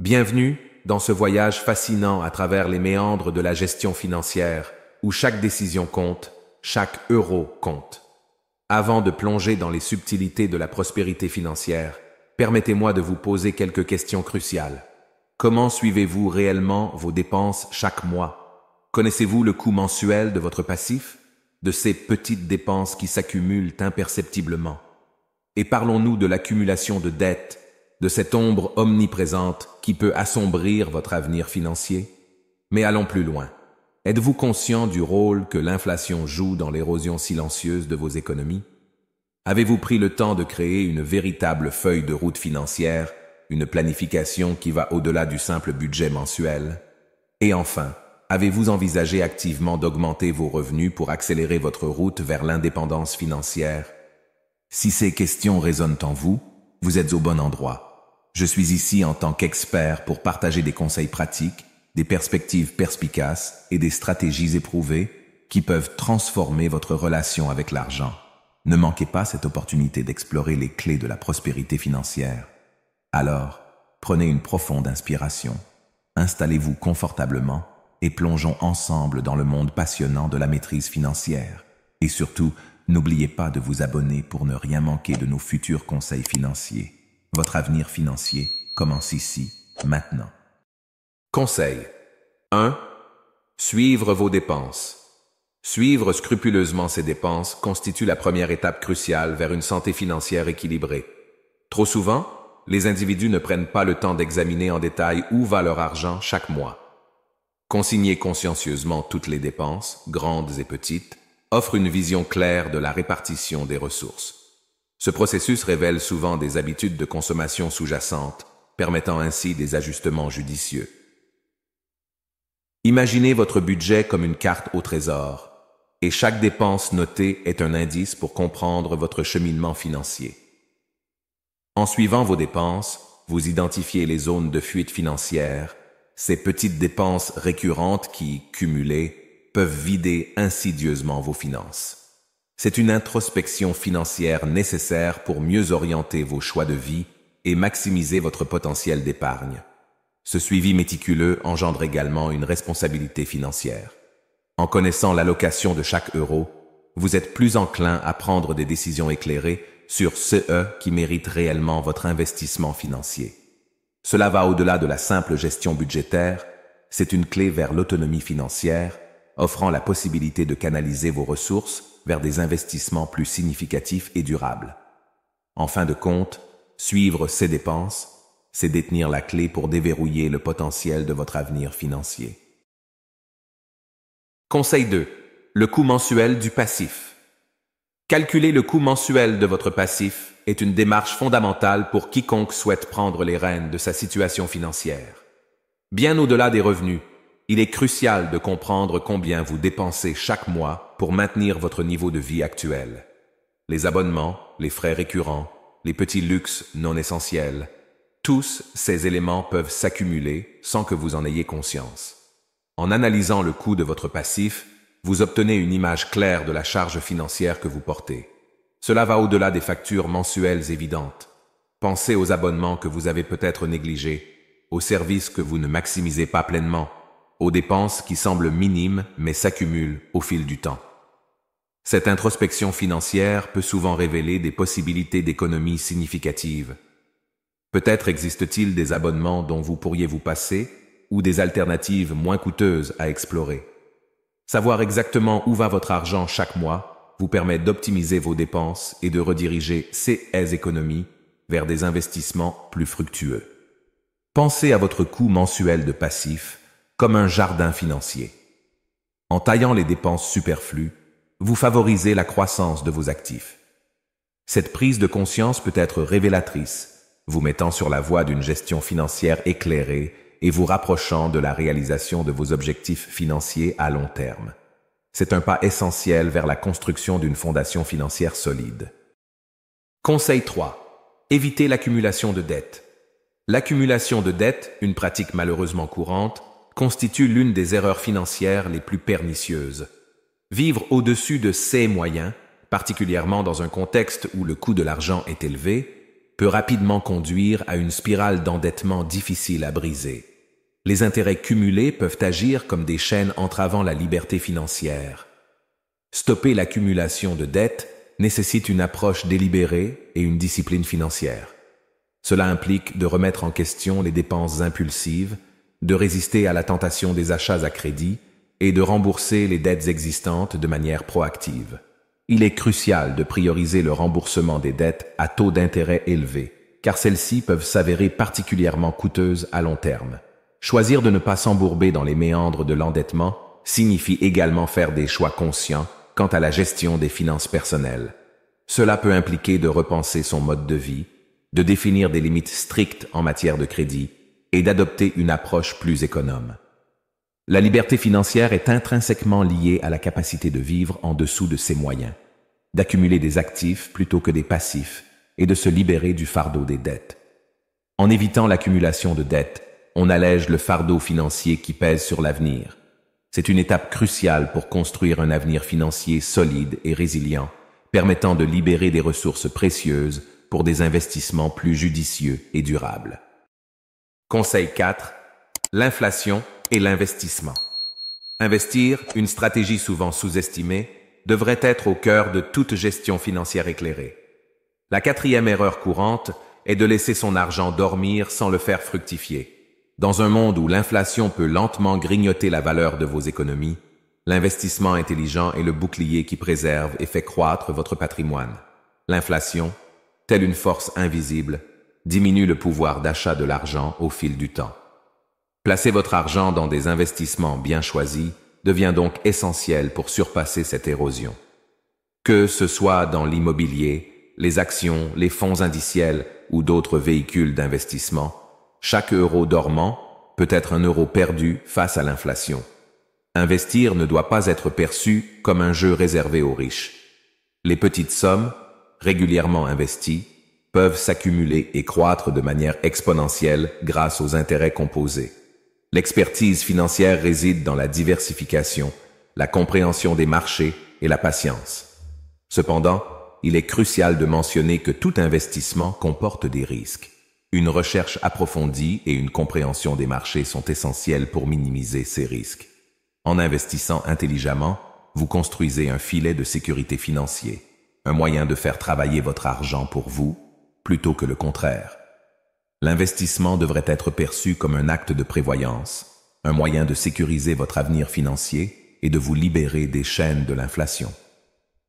Bienvenue dans ce voyage fascinant à travers les méandres de la gestion financière, où chaque décision compte, chaque euro compte. Avant de plonger dans les subtilités de la prospérité financière, permettez-moi de vous poser quelques questions cruciales. Comment suivez-vous réellement vos dépenses chaque mois? Connaissez-vous le coût mensuel de votre passif? De ces petites dépenses qui s'accumulent imperceptiblement? Et parlons-nous de l'accumulation de dettes, de cette ombre omniprésente qui peut assombrir votre avenir financier? Mais allons plus loin. Êtes-vous conscient du rôle que l'inflation joue dans l'érosion silencieuse de vos économies? Avez-vous pris le temps de créer une véritable feuille de route financière, une planification qui va au-delà du simple budget mensuel? Et enfin, avez-vous envisagé activement d'augmenter vos revenus pour accélérer votre route vers l'indépendance financière? Si ces questions résonnent en vous, vous êtes au bon endroit. Je suis ici en tant qu'expert pour partager des conseils pratiques, des perspectives perspicaces et des stratégies éprouvées qui peuvent transformer votre relation avec l'argent. Ne manquez pas cette opportunité d'explorer les clés de la prospérité financière. Alors, prenez une profonde inspiration, installez-vous confortablement et plongeons ensemble dans le monde passionnant de la maîtrise financière. Et surtout, n'oubliez pas de vous abonner pour ne rien manquer de nos futurs conseils financiers. Votre avenir financier commence ici, maintenant. Conseil 1. Suivre vos dépenses. Suivre scrupuleusement ses dépenses constitue la première étape cruciale vers une santé financière équilibrée. Trop souvent, les individus ne prennent pas le temps d'examiner en détail où va leur argent chaque mois. Consigner consciencieusement toutes les dépenses, grandes et petites, offre une vision claire de la répartition des ressources. Ce processus révèle souvent des habitudes de consommation sous-jacentes, permettant ainsi des ajustements judicieux. Imaginez votre budget comme une carte au trésor, et chaque dépense notée est un indice pour comprendre votre cheminement financier. En suivant vos dépenses, vous identifiez les zones de fuite financière, ces petites dépenses récurrentes qui, cumulées, peuvent vider insidieusement vos finances. C'est une introspection financière nécessaire pour mieux orienter vos choix de vie et maximiser votre potentiel d'épargne. Ce suivi méticuleux engendre également une responsabilité financière. En connaissant l'allocation de chaque euro, vous êtes plus enclin à prendre des décisions éclairées sur ceux qui méritent réellement votre investissement financier. Cela va au-delà de la simple gestion budgétaire, c'est une clé vers l'autonomie financière, offrant la possibilité de canaliser vos ressources vers des investissements plus significatifs et durables. En fin de compte, suivre ces dépenses, c'est détenir la clé pour déverrouiller le potentiel de votre avenir financier. Conseil 2. Le coût mensuel du passif. Calculer le coût mensuel de votre passif est une démarche fondamentale pour quiconque souhaite prendre les rênes de sa situation financière. Bien au-delà des revenus, il est crucial de comprendre combien vous dépensez chaque mois pour maintenir votre niveau de vie actuel. Les abonnements, les frais récurrents, les petits luxes non essentiels, tous ces éléments peuvent s'accumuler sans que vous en ayez conscience. En analysant le coût de votre passif, vous obtenez une image claire de la charge financière que vous portez. Cela va au-delà des factures mensuelles évidentes. Pensez aux abonnements que vous avez peut-être négligés, aux services que vous ne maximisez pas pleinement, aux dépenses qui semblent minimes mais s'accumulent au fil du temps. Cette introspection financière peut souvent révéler des possibilités d'économie significatives. Peut-être existe-t-il des abonnements dont vous pourriez vous passer ou des alternatives moins coûteuses à explorer. Savoir exactement où va votre argent chaque mois vous permet d'optimiser vos dépenses et de rediriger ces économies vers des investissements plus fructueux. Pensez à votre coût mensuel de passif comme un jardin financier. En taillant les dépenses superflues, vous favorisez la croissance de vos actifs. Cette prise de conscience peut être révélatrice, vous mettant sur la voie d'une gestion financière éclairée et vous rapprochant de la réalisation de vos objectifs financiers à long terme. C'est un pas essentiel vers la construction d'une fondation financière solide. Conseil 3. Évitez l'accumulation de dettes. L'accumulation de dettes, une pratique malheureusement courante, constitue l'une des erreurs financières les plus pernicieuses. Vivre au-dessus de ses moyens, particulièrement dans un contexte où le coût de l'argent est élevé, peut rapidement conduire à une spirale d'endettement difficile à briser. Les intérêts cumulés peuvent agir comme des chaînes entravant la liberté financière. Stopper l'accumulation de dettes nécessite une approche délibérée et une discipline financière. Cela implique de remettre en question les dépenses impulsives, de résister à la tentation des achats à crédit et de rembourser les dettes existantes de manière proactive. Il est crucial de prioriser le remboursement des dettes à taux d'intérêt élevés, car celles-ci peuvent s'avérer particulièrement coûteuses à long terme. Choisir de ne pas s'embourber dans les méandres de l'endettement signifie également faire des choix conscients quant à la gestion des finances personnelles. Cela peut impliquer de repenser son mode de vie, de définir des limites strictes en matière de crédit et d'adopter une approche plus économe. La liberté financière est intrinsèquement liée à la capacité de vivre en dessous de ses moyens, d'accumuler des actifs plutôt que des passifs et de se libérer du fardeau des dettes. En évitant l'accumulation de dettes, on allège le fardeau financier qui pèse sur l'avenir. C'est une étape cruciale pour construire un avenir financier solide et résilient, permettant de libérer des ressources précieuses pour des investissements plus judicieux et durables. Conseil 4. L'inflation et l'investissement. Investir, une stratégie souvent sous-estimée, devrait être au cœur de toute gestion financière éclairée. La quatrième erreur courante est de laisser son argent dormir sans le faire fructifier. Dans un monde où l'inflation peut lentement grignoter la valeur de vos économies, l'investissement intelligent est le bouclier qui préserve et fait croître votre patrimoine. L'inflation, telle une force invisible, diminue le pouvoir d'achat de l'argent au fil du temps. Placer votre argent dans des investissements bien choisis devient donc essentiel pour surpasser cette érosion. Que ce soit dans l'immobilier, les actions, les fonds indiciels ou d'autres véhicules d'investissement, chaque euro dormant peut être un euro perdu face à l'inflation. Investir ne doit pas être perçu comme un jeu réservé aux riches. Les petites sommes, régulièrement investies, peuvent s'accumuler et croître de manière exponentielle grâce aux intérêts composés. L'expertise financière réside dans la diversification, la compréhension des marchés et la patience. Cependant, il est crucial de mentionner que tout investissement comporte des risques. Une recherche approfondie et une compréhension des marchés sont essentielles pour minimiser ces risques. En investissant intelligemment, vous construisez un filet de sécurité financier, un moyen de faire travailler votre argent pour vous, plutôt que le contraire. L'investissement devrait être perçu comme un acte de prévoyance, un moyen de sécuriser votre avenir financier et de vous libérer des chaînes de l'inflation.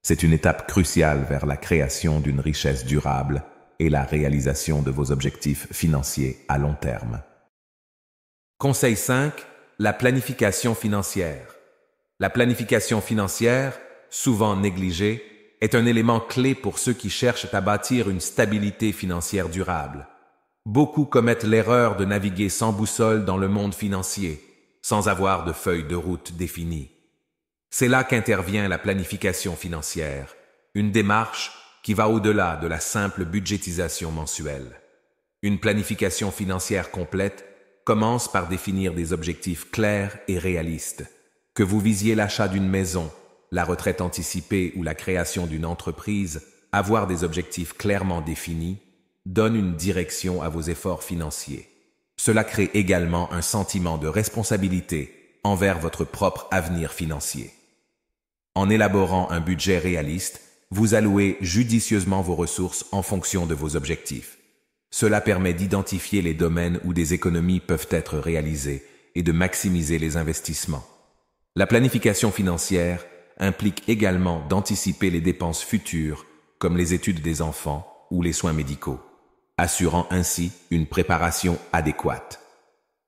C'est une étape cruciale vers la création d'une richesse durable et la réalisation de vos objectifs financiers à long terme. Conseil 5. La planification financière. La planification financière, souvent négligée, est un élément clé pour ceux qui cherchent à bâtir une stabilité financière durable. Beaucoup commettent l'erreur de naviguer sans boussole dans le monde financier, sans avoir de feuille de route définie. C'est là qu'intervient la planification financière, une démarche qui va au-delà de la simple budgétisation mensuelle. Une planification financière complète commence par définir des objectifs clairs et réalistes. Que vous visiez l'achat d'une maison, la retraite anticipée ou la création d'une entreprise, avoir des objectifs clairement définis donne une direction à vos efforts financiers. Cela crée également un sentiment de responsabilité envers votre propre avenir financier. En élaborant un budget réaliste, vous allouez judicieusement vos ressources en fonction de vos objectifs. Cela permet d'identifier les domaines où des économies peuvent être réalisées et de maximiser les investissements. La planification financière implique également d'anticiper les dépenses futures, comme les études des enfants ou les soins médicaux, assurant ainsi une préparation adéquate.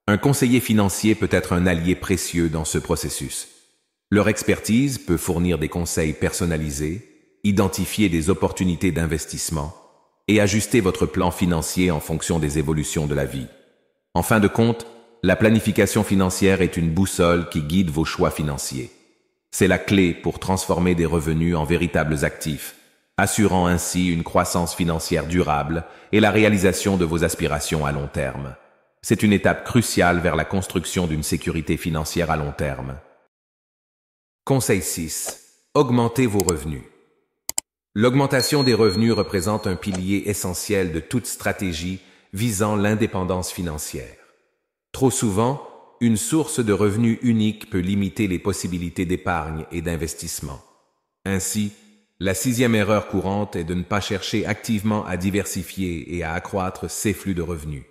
Un conseiller financier peut être un allié précieux dans ce processus. Leur expertise peut fournir des conseils personnalisés, identifier des opportunités d'investissement et ajuster votre plan financier en fonction des évolutions de la vie. En fin de compte, la planification financière est une boussole qui guide vos choix financiers. C'est la clé pour transformer des revenus en véritables actifs, assurant ainsi une croissance financière durable et la réalisation de vos aspirations à long terme. C'est une étape cruciale vers la construction d'une sécurité financière à long terme. Conseil 6. Augmentez vos revenus. L'augmentation des revenus représente un pilier essentiel de toute stratégie visant l'indépendance financière. Trop souvent, une source de revenus unique peut limiter les possibilités d'épargne et d'investissement. Ainsi, la sixième erreur courante est de ne pas chercher activement à diversifier et à accroître ses flux de revenus.